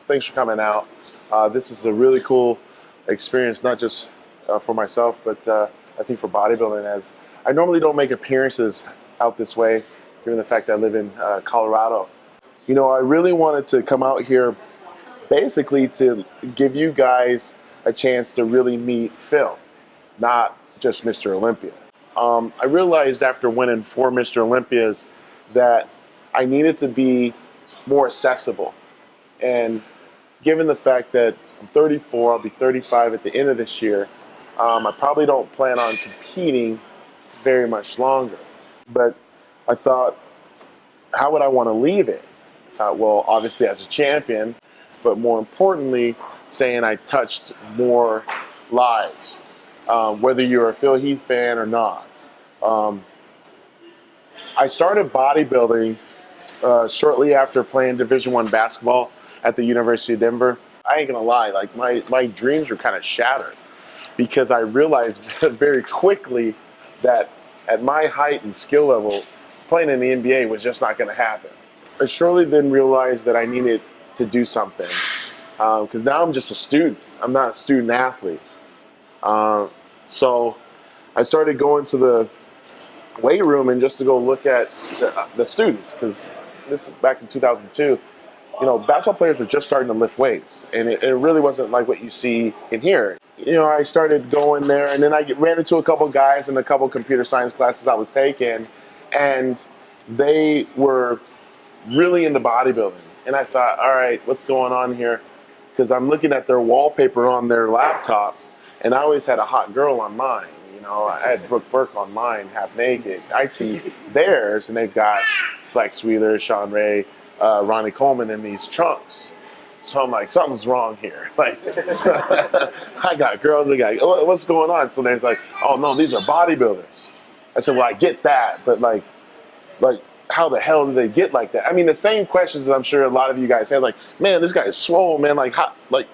Thanks for coming out. This is a really cool experience, not just for myself, but I think for bodybuilding, as I normally don't make appearances out this way, given the fact that I live in Colorado. You know, I really wanted to come out here basically to give you guys a chance to really meet Phil, not just Mr. Olympia. I realized after winning 4 Mr. Olympias that I needed to be more accessible. And given the fact that I'm 34, I'll be 35 at the end of this year, I probably don't plan on competing very much longer. But I thought, how would I want to leave it? I thought, well, obviously as a champion, but more importantly, saying I touched more lives, whether you're a Phil Heath fan or not. I started bodybuilding shortly after playing Division I basketball at the University of Denver. I ain't gonna lie, like my dreams were kind of shattered because I realized very quickly that at my height and skill level, playing in the NBA was just not gonna happen. I surely then realized that I needed to do something because now I'm just a student. I'm not a student athlete. So I started going to the weight room and just to go look at the students, because this is back in 2002. You know, basketball players were just starting to lift weights, and it really wasn't like what you see in here. You know, I started going there, and then I ran into a couple guys in a couple computer science classes I was taking, and they were really into bodybuilding. And I thought, all right, what's going on here? Because I'm looking at their wallpaper on their laptop, and I always had a hot girl on mine. You know, I had Brooke Burke on mine, half naked. I see theirs, and they've got Flex Wheeler, Sean Ray, Ronnie Coleman in these trunks. So I'm like, something's wrong here. Like, I got girls, they got, what's going on? So they're like, oh no, these are bodybuilders. I said, well, I get that, but like, how the hell did they get like that? I mean, the same questions that I'm sure a lot of you guys had, like, man, this guy is swole, man, like, how, like,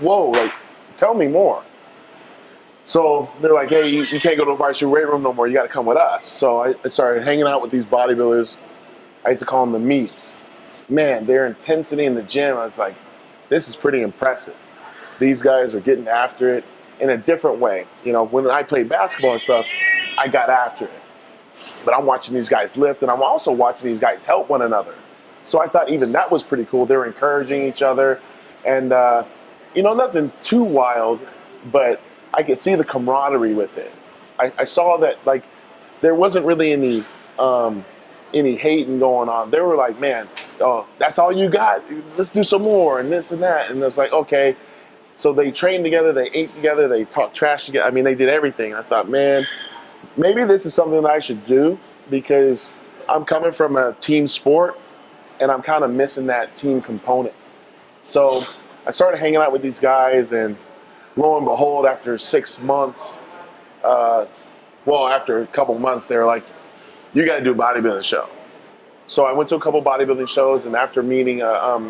whoa, like, tell me more. So they're like, hey, you can't go to the varsity weight room no more, you gotta come with us. So I started hanging out with these bodybuilders. I used to call them the meats. Man, their intensity in the gym, I was like, this is pretty impressive. These guys are getting after it in a different way. You know, when I played basketball and stuff, I got after it. But I'm watching these guys lift, and I'm also watching these guys help one another. So I thought even that was pretty cool. They were encouraging each other. And, you know, nothing too wild, but I could see the camaraderie with it. I saw that, like, there wasn't really any hating going on. They were like, man, oh, that's all you got? Let's do some more, and this and that. And it's like, okay. So they trained together, they ate together, they talked trash together. I mean, they did everything. I thought, man, maybe this is something that I should do, because I'm coming from a team sport and I'm kind of missing that team component. So I started hanging out with these guys, and lo and behold, after 6 months, well, after a couple months, they were like, you got to do a bodybuilding show. So I went to a couple bodybuilding shows, and after meeting a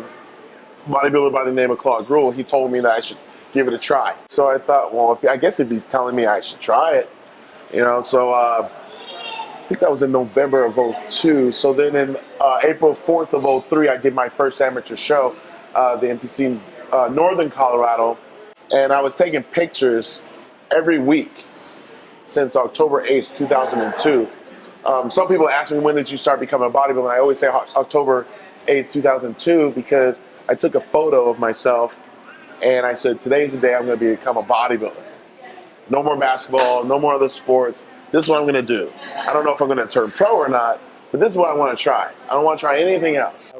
bodybuilder by the name of Claude Gruel, he told me that I should give it a try. So I thought, well, I guess if he's telling me I should try it, you know, so I think that was in November of '02. So then in April 4th of '03, I did my first amateur show, the NPC Northern Colorado, and I was taking pictures every week since October 8th, 2002. Some people ask me, when did you start becoming a bodybuilder? And I always say October 8th, 2002, because I took a photo of myself and I said, today's the day I'm going to become a bodybuilder. No more basketball, no more other sports. This is what I'm going to do. I don't know if I'm going to turn pro or not, but this is what I want to try. I don't want to try anything else.